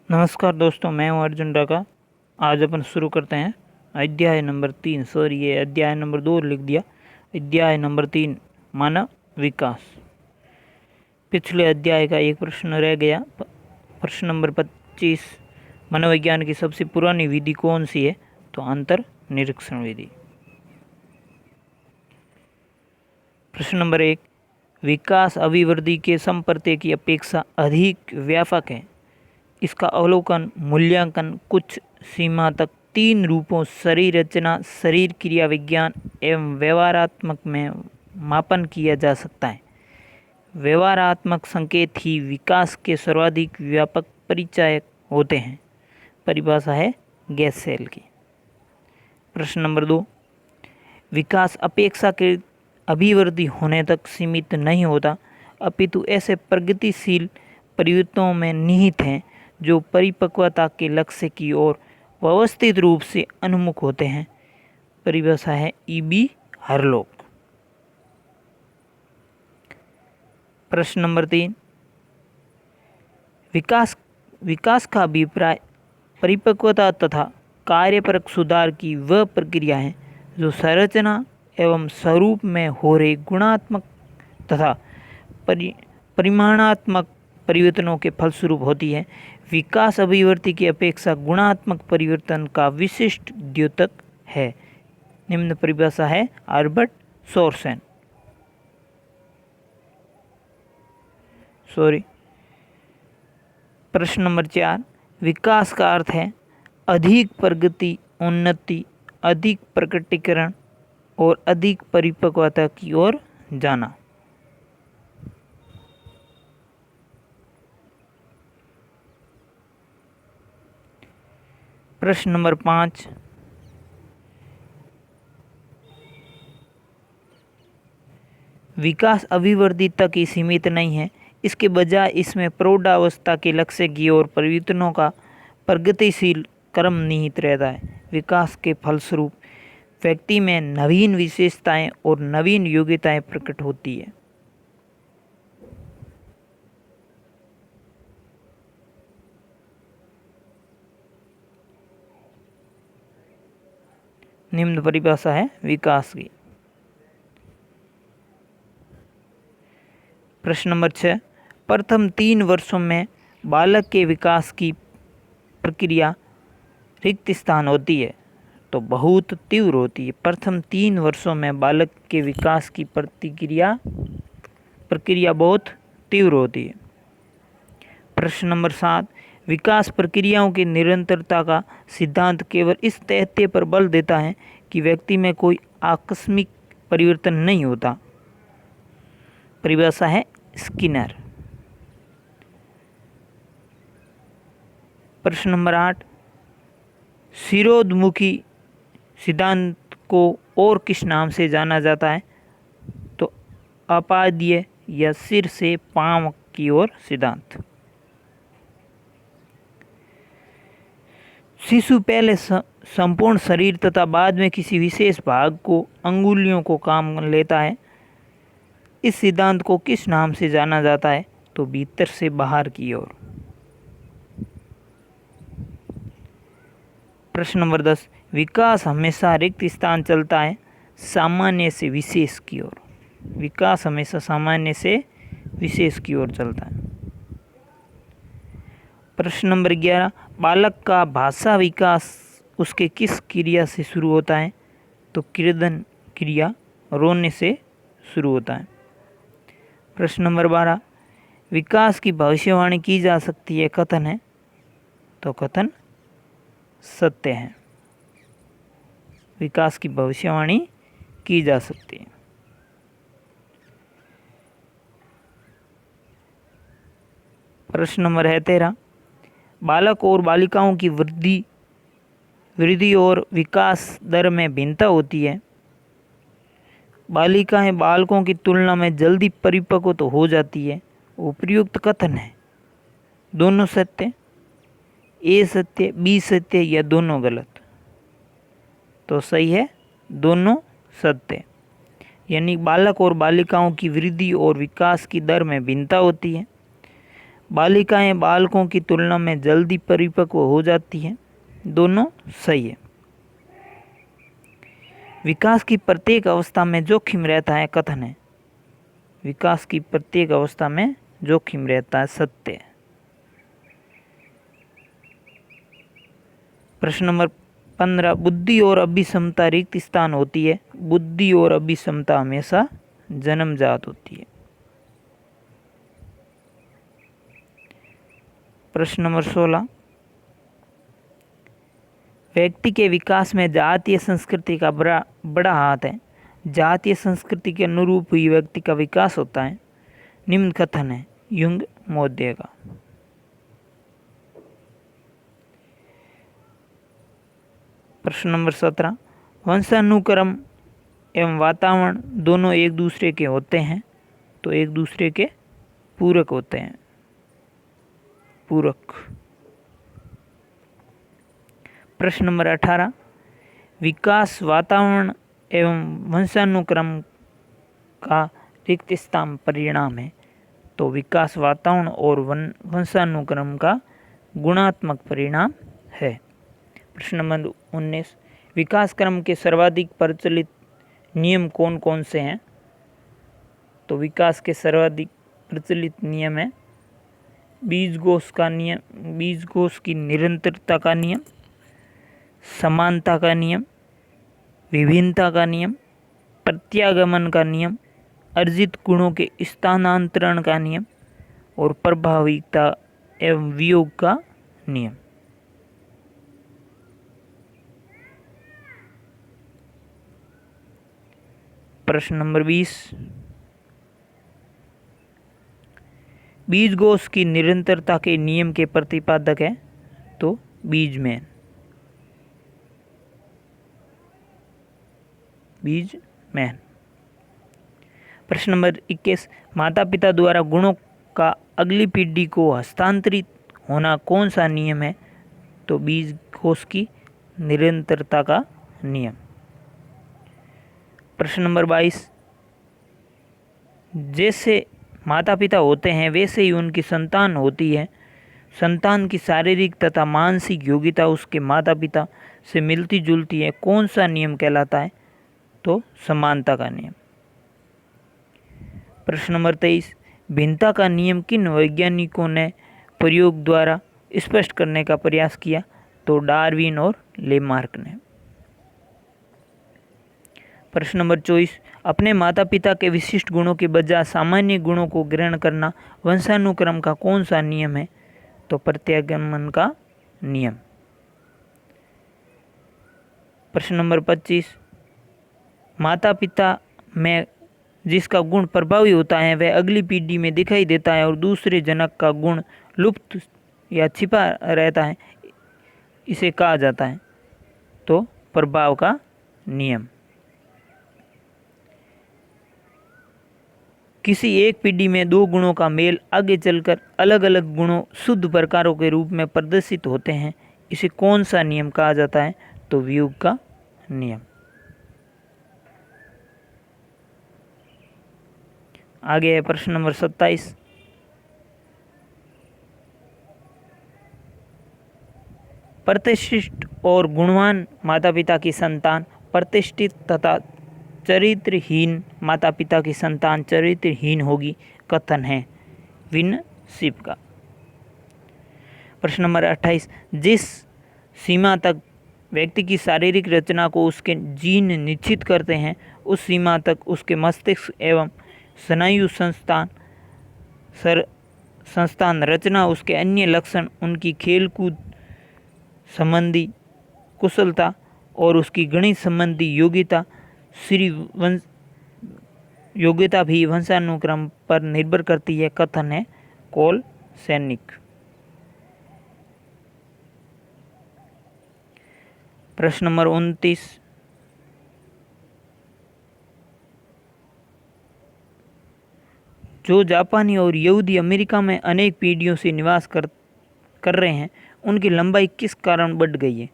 नमस्कार दोस्तों, मैं हूं अर्जुन डाका। आज अपन शुरू करते हैं अध्याय नंबर 3। सॉरी, ये अध्याय नंबर 2 लिख दिया। अध्याय नंबर 3, मानव विकास। पिछले अध्याय का एक प्रश्न रह गया। प्रश्न नंबर 25, मनोविज्ञान की सबसे पुरानी विधि कौन सी है? तो अंतर निरीक्षण विधि। प्रश्न नंबर 1, विकास अभिवृद्धि के संप्रत्यय की अपेक्षा अधिक व्यापक है। इसका अवलोकन, मूल्यांकन कुछ सीमा तक तीन रूपों शरीर रचना, शरीर क्रिया विज्ञान एवं व्यवहारात्मक में मापन किया जा सकता है। व्यवहारात्मक संकेत ही विकास के सर्वाधिक व्यापक परिचायक होते हैं। परिभाषा है गैसेल की। प्रश्न नंबर 2, विकास अपेक्षाकृत अभिवृद्धि होने तक सीमित नहीं होता, अपितु ऐसे प्रगतिशील परिवर्तनों में निहित हैं जो परिपक्वता के लक्ष्य की ओर व्यवस्थित रूप से उन्मुख होते हैं। परिभाषा है ईबी हरलॉक। प्रश्न नंबर 3, विकास का अभिप्राय परिपक्वता तथा कार्यपरक सुधार की वह प्रक्रिया है जो संरचना एवं स्वरूप में हो रहे गुणात्मक तथा परिमाणात्मक परिवर्तनों के फलस्वरूप होती है। विकास अभिवृद्धि की अपेक्षा गुणात्मक परिवर्तन का विशिष्ट द्योतक है। निम्न परिभाषा है अल्बर्ट सोर्सेन। प्रश्न नंबर 4, विकास का अर्थ है अधिक प्रगति, उन्नति, अधिक प्रकटीकरण और अधिक परिपक्वता की ओर जाना। प्रश्न नंबर 5, विकास अभिवृद्धि तक ही सीमित नहीं है, इसके बजाय इसमें प्रौढ़ावस्था के लक्ष्य की ओर परिवर्तनों का प्रगतिशील क्रम निहित रहता है। विकास के फलस्वरूप व्यक्ति में नवीन विशेषताएं और नवीन योग्यताएं प्रकट होती है। निम्न परिभाषा है विकास की। प्रश्न नंबर 6, प्रथम 3 वर्षों में बालक के विकास की प्रक्रिया रिक्त स्थान होती है तो बहुत तीव्र होती है। प्रथम 3 वर्षों में बालक के विकास की प्रक्रिया बहुत तीव्र होती है। प्रश्न नंबर 7, विकास प्रक्रियाओं की निरंतरता का सिद्धांत केवल इस तथ्य पर बल देता है कि व्यक्ति में कोई आकस्मिक परिवर्तन नहीं होता। परिभाषा है स्किनर। प्रश्न नंबर 8, सिरोद्मुखी सिद्धांत को और किस नाम से जाना जाता है? तो अपाद्य या सिर से पांव की ओर सिद्धांत। शिशु पहले संपूर्ण शरीर तथा बाद में किसी विशेष भाग को, अंगुलियों को काम लेता है। इस सिद्धांत को किस नाम से जाना जाता है? तो भीतर से बाहर की ओर। प्रश्न नंबर 10, विकास हमेशा रिक्त स्थान चलता है सामान्य से विशेष की ओर। विकास हमेशा सामान्य से विशेष की ओर चलता है। प्रश्न नंबर 11, बालक का भाषा विकास उसके किस क्रिया से शुरू होता है? तो क्रदन क्रिया, रोने से शुरू होता है। प्रश्न नंबर 12, विकास की भविष्यवाणी की जा सकती है, कथन है? तो कथन सत्य है। विकास की भविष्यवाणी की जा सकती है। प्रश्न नंबर है 13, बालक और बालिकाओं की वृद्धि और विकास दर में भिन्नता होती है। बालिकाएं बालकों की तुलना में जल्दी परिपक्व तो हो जाती है। उपयुक्त कथन है दोनों सत्य, ए सत्य, बी सत्य या दोनों गलत? तो सही है दोनों सत्य। यानी बालक और बालिकाओं की वृद्धि और विकास की दर में भिन्नता होती है। बालिकाएं बालकों की तुलना में जल्दी परिपक्व हो जाती हैं। दोनों सही है। विकास की प्रत्येक अवस्था में जोखिम रहता है, कथन है। विकास की प्रत्येक अवस्था में जोखिम रहता है, सत्य है। प्रश्न नंबर 15, बुद्धि और अभिक्षमता रिक्त स्थान होती है। बुद्धि और अभिक्षमता हमेशा जन्मजात होती है। प्रश्न नंबर 16, व्यक्ति के विकास में जातीय संस्कृति का बड़ा हाथ है। जातीय संस्कृति के अनुरूप ही व्यक्ति का विकास होता है। निम्न कथन है युंग महोदय का। प्रश्न नंबर 17, वंशानुक्रम एवं वातावरण दोनों एक दूसरे के होते हैं, तो एक दूसरे के पूरक होते हैं। पूरक। प्रश्न नंबर 18, विकास वातावरण एवं वंशानुक्रम का रिक्त स्थान परिणाम है, तो विकास वातावरण और वंशानुक्रम का गुणात्मक परिणाम है। प्रश्न नंबर 19, विकास क्रम के सर्वाधिक प्रचलित नियम कौन कौन से हैं? तो विकास के सर्वाधिक प्रचलित नियम है बीजकोष का नियम, बीजकोष की निरंतरता का नियम, समानता का नियम, विभिन्नता का नियम, प्रत्यागमन का नियम, अर्जित गुणों के स्थानांतरण का नियम और प्रभाविकता एवं वियोग का नियम। प्रश्न नंबर 20, बीजकोष की निरंतरता के नियम के प्रतिपादक है, तो बीजमैन। बीजमैन। प्रश्न नंबर 21, माता पिता द्वारा गुणों का अगली पीढ़ी को हस्तांतरित होना कौन सा नियम है? तो बीजकोष की निरंतरता का नियम। प्रश्न नंबर 22, जैसे माता पिता होते हैं वैसे ही उनकी संतान होती है। संतान की शारीरिक तथा मानसिक योग्यता उसके माता पिता से मिलती जुलती है। कौन सा नियम कहलाता है? तो समानता का नियम। प्रश्न नंबर 23, भिन्नता का नियम किन वैज्ञानिकों ने प्रयोग द्वारा स्पष्ट करने का प्रयास किया? तो डार्विन और लेमार्क ने। प्रश्न नंबर 24, अपने माता पिता के विशिष्ट गुणों के बजाय सामान्य गुणों को ग्रहण करना वंशानुक्रम का कौन सा नियम है? तो प्रत्यागमन का नियम। प्रश्न नंबर 25, माता पिता में जिसका गुण प्रभावी होता है वह अगली पीढ़ी में दिखाई देता है और दूसरे जनक का गुण लुप्त या छिपा रहता है, इसे कहा जाता है तो प्रभाव का नियम। किसी एक पीढ़ी में दो गुणों का मेल आगे चलकर अलग अलग गुणों शुद्ध प्रकारों के रूप में प्रदर्शित होते हैं, इसे कौन सा नियम कहा जाता है? तो वियोग का नियम। आगे है प्रश्न नंबर 27, प्रतिष्ठित और गुणवान माता पिता की संतान प्रतिष्ठित तथा चरित्रहीन माता पिता की संतान चरित्रहीन होगी, कथन है विनसिप का। प्रश्न नंबर 28, जिस सीमा तक व्यक्ति की शारीरिक रचना को उसके जीन निश्चित करते हैं उस सीमा तक उसके मस्तिष्क एवं स्नायु संस्थान रचना, उसके अन्य लक्षण, उनकी खेलकूद संबंधी कुशलता और उसकी गणित संबंधी योग्यता भी वंशानुक्रम पर निर्भर करती है, कथन है कोल सैनिक। प्रश्न नंबर 29, जो जापानी और यहूदी अमेरिका में अनेक पीढ़ियों से निवास कर रहे हैं उनकी लंबाई किस कारण बढ़ गई है?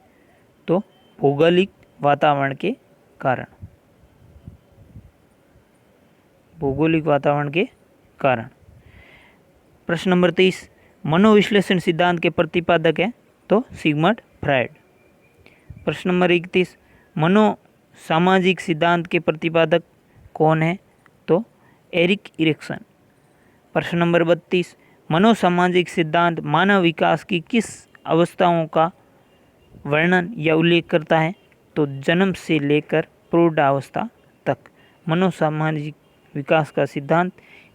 तो भौगोलिक वातावरण के कारण। भौगोलिक वातावरण के कारण। प्रश्न नंबर 30, मनोविश्लेषण सिद्धांत के प्रतिपादक है? तो सिगमंड फ्रायड। प्रश्न नंबर 31, मनो सामाजिक सिद्धांत के प्रतिपादक कौन है? तो एरिक इरिक्सन। प्रश्न नंबर 32, मनोसामाजिक सिद्धांत मानव विकास की किस अवस्थाओं का वर्णन या उल्लेख करता है? तो जन्म से लेकर प्रौढ़ावस्था तक। मनोसामाजिक विकास का सिद्धांत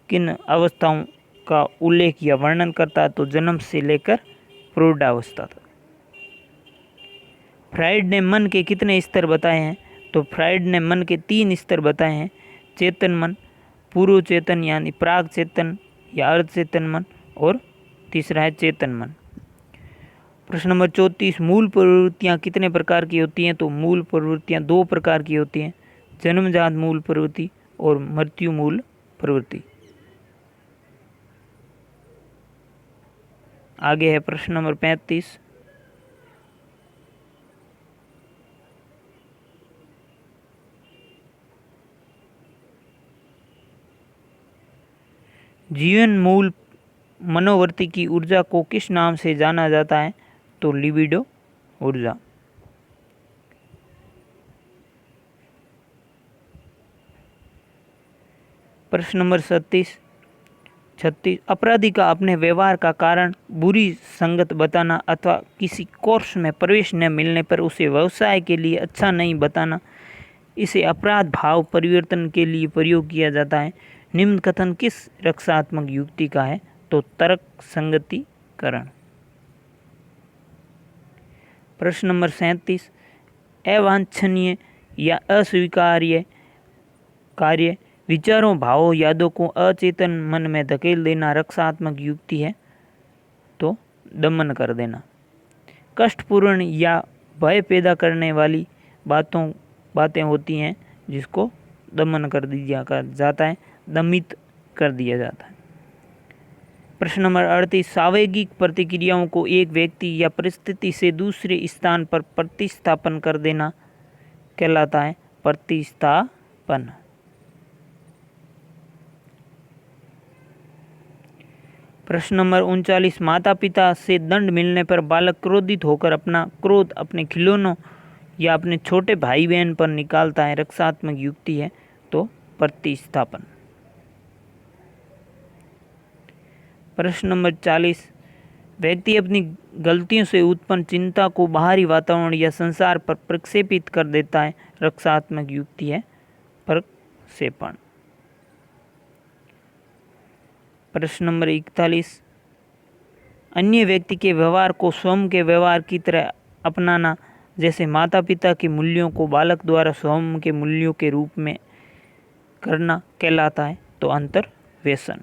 किन अवस्थाओं का उल्लेख या वर्णन करता है? तो जन्म से लेकर प्रौढ़ावस्था तक। फ्रायड ने मन के कितने स्तर बताए हैं? तो फ्रायड ने मन के 3 स्तर बताए हैं, चेतन मन, पूर्व चेतन यानी प्राग चेतन या अर्ध चेतन मन, और तीसरा है चेतन मन। प्रश्न नंबर 34, मूल प्रवृत्तियाँ कितने प्रकार की होती हैं? तो मूल प्रवृत्तियाँ 2 प्रकार की होती हैं, जन्मजात मूल प्रवृत्ति और मृत्यु मूल प्रवृत्ति। आगे है प्रश्न नंबर 35, जीवन मूल मनोवृत्ति की ऊर्जा को किस नाम से जाना जाता है? तो लिबिडो ऊर्जा। प्रश्न नंबर 36, अपराधी का अपने व्यवहार का कारण बुरी संगत बताना अथवा किसी कोर्स में प्रवेश न मिलने पर उसे व्यवसाय के लिए अच्छा नहीं बताना, इसे अपराध भाव परिवर्तन के लिए प्रयोग किया जाता है। निम्न कथन किस रक्षात्मक युक्ति का है? तो तर्क संगतिकरण। प्रश्न नंबर 37, अवांछनीय या अस्वीकार्य कार्य विचारों भावों यादों को अचेतन मन में धकेल देना रक्षात्मक युक्ति है? तो दमन कर देना। कष्टपूर्ण या भय पैदा करने वाली बातें होती हैं जिसको दमन कर दिया जाता है, दमित कर दिया जाता है। प्रश्न नंबर 38, सावेगिक प्रतिक्रियाओं को एक व्यक्ति या परिस्थिति से दूसरे स्थान पर प्रतिस्थापन कर देना कहलाता है प्रतिस्थापन। प्रश्न नंबर 39, माता पिता से दंड मिलने पर बालक क्रोधित होकर अपना क्रोध अपने खिलौनों या अपने छोटे भाई बहन पर निकालता है, रक्षात्मक युक्ति है? तो प्रतिस्थापन। प्रश्न नंबर 40, व्यक्ति अपनी गलतियों से उत्पन्न चिंता को बाहरी वातावरण या संसार पर प्रक्षेपित कर देता है, रक्षात्मक युक्ति है? प्रक्षेपण। प्रश्न नंबर 41, अन्य व्यक्ति के व्यवहार को स्वयं के व्यवहार की तरह अपनाना, जैसे माता पिता के मूल्यों को बालक द्वारा स्वयं के मूल्यों के रूप में करना कहलाता है? तो अंतर्वेशन।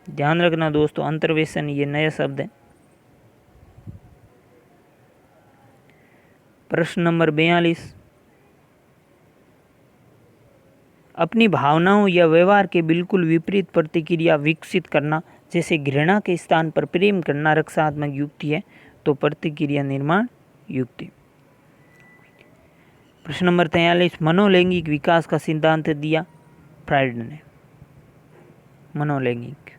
ध्यान रखना दोस्तों, अंतर्वेशन ये नया शब्द है। प्रश्न नंबर 42, अपनी भावनाओं या व्यवहार के बिल्कुल विपरीत प्रतिक्रिया विकसित करना, जैसे घृणा के स्थान पर प्रेम करना, रक्षात्मक युक्ति है? तो प्रतिक्रिया निर्माण युक्ति। प्रश्न नंबर 43, मनोलैंगिक विकास का सिद्धांत दिया फ्रायड ने, मनोलैंगिक।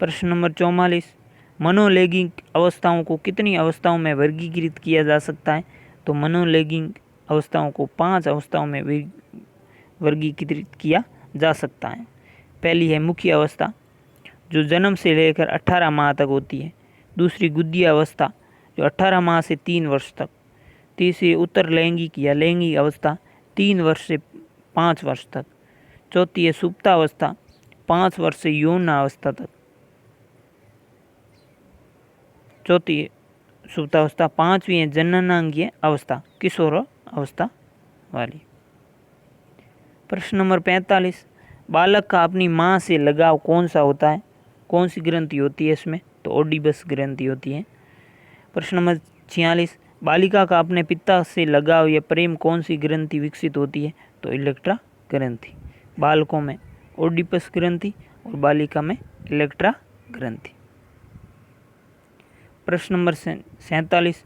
प्रश्न नंबर 44, मनोलैंगिक अवस्थाओं को कितनी अवस्थाओं में वर्गीकृत किया जा सकता है? तो मनोलैंगिक अवस्थाओं को 5 अवस्थाओं में वर्गीकृत किया जा सकता है। पहली है मुख्य अवस्था, जो जन्म से लेकर 18 माह तक होती है। दूसरी गुद्दी अवस्था, जो 18 माह से 3 वर्ष तक। तीसरी उत्तर लैंगिक या लैंगिक अवस्था, 3 वर्ष से 5 वर्ष तक। चौथी है सुप्तावस्था, 5 वर्ष से यौन अवस्था तक। चौथी सुप्तावस्था। 5वीं है जननांगीय अवस्था, किशोर अवस्था वाली। प्रश्न नंबर 45, बालक का अपनी माँ से लगाव कौन सा होता है? कौन सी ग्रंथि होती है इसमें? तो ओडिपस ग्रंथि होती है। प्रश्न नंबर 46, बालिका का अपने पिता से लगाव या प्रेम कौन सी ग्रंथि विकसित होती है? तो इलेक्ट्रा ग्रंथि। बालकों में ओडिपस ग्रंथि और बालिका में इलेक्ट्रा ग्रंथि। प्रश्न नंबर 47,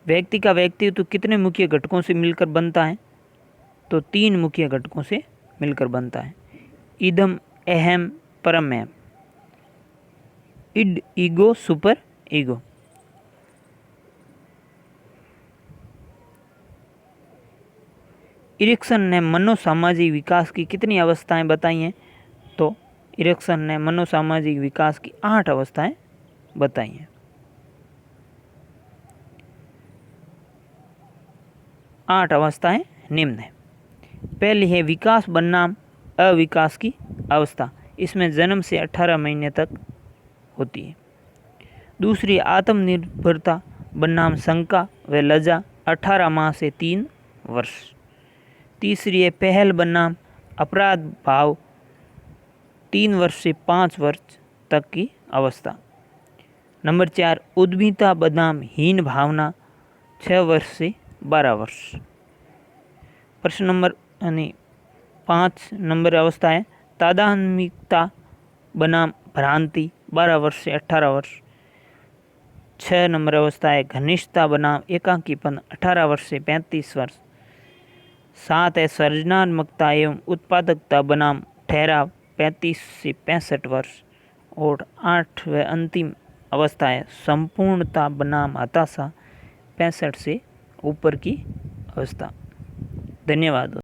व्यक्ति का व्यक्तित्व कितने मुख्य घटकों से मिलकर बनता है? तो 3 मुख्य घटकों से मिलकर बनता है, इदम अहम परम अहम। Id, ego, super ego. Erikson ने मनोसामाजिक विकास की कितनी अवस्थाएं बताई हैं? तो इरिक्सन ने मनोसामाजिक विकास की 8 अवस्थाएं बताई हैं। 8 अवस्थाएं निम्न है। पहली है विकास बनाम अविकास की अवस्था, इसमें जन्म से 18 महीने तक होती है। दूसरी आत्मनिर्भरता बनाम शंका व लज्जा, 18 माह से 3 वर्ष। तीसरी है पहल बनाम अपराध भाव, 3 वर्ष से 5 वर्ष तक की अवस्था। नंबर 4 उद्यमिता बनाम हीन भावना, 6 वर्ष से 12 वर्ष। प्रश्न नंबर 5 नंबर अवस्था है तादात्म्यता बनाम भ्रांति, 12 वर्ष से 18 वर्ष। 6 नंबर अवस्था है घनिष्ठता बनाम एकाकीपन, 18 वर्ष से 35 वर्ष। 7 है सृजनात्मकता एवं उत्पादकता बनाम ठहराव, 35 से 65 वर्ष। और 8 व अंतिम अवस्था है संपूर्णता बनाम हताशा, 65 से ऊपर की अवस्था। धन्यवाद।